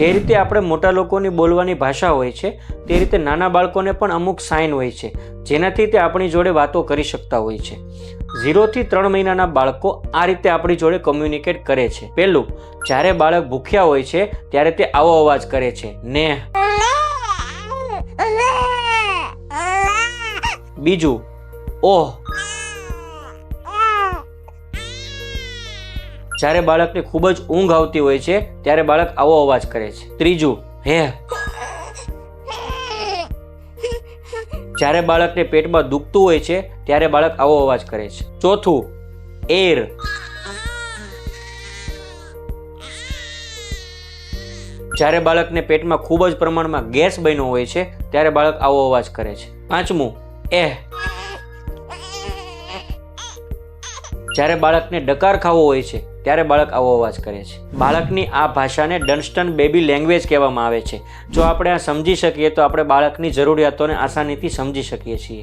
જે રીતે આપણે મોટા લોકોની બોલવાની ભાષા હોય છે તે રીતે નાના બાળકોને પણ અમુક સાઇન હોય છે જેનાથી તે આપણી જોડે વાતો કરી શકતા હોય છે। 0 થી 3 મહિનાના બાળકો આ રીતે આપણી જોડે કોમ્યુનિકેટ કરે છે। પહેલું, જ્યારે બાળક ભૂખ્યા હોય છે ત્યારે તે આવો અવાજ કરે છે, ને। બીજું, ઓહ। જ્યારે બાળકને ખૂબ જ ઊંઘ આવતી હોય છે ત્યારે બાળક આવો અવાજ કરે છે। ત્રીજું, હે। જ્યારે બાળકને પેટમાં દુખતું હોય છે ત્યારે બાળક આવો અવાજ કરે છે। ચોથું, એર। જ્યારે બાળકને પેટમાં ખૂબ જ પ્રમાણમાં ગેસ બન્યો હોય છે ત્યારે બાળક આવો અવાજ કરે છે। પાંચમું, એહ। જ્યારે બાળકને ડકાર ખાવો હોય છે ત્યારે બાળક આવો અવાજ કરે છે। બાળકની આ ભાષાને ડન્સ્ટન બેબી લેંગ્વેજ કહેવામાં આવે છે। જો આપણે આ સમજી શકીએ તો આપણે બાળકની જરૂરિયાતોને આસાનીથી સમજી શકીએ છીએ।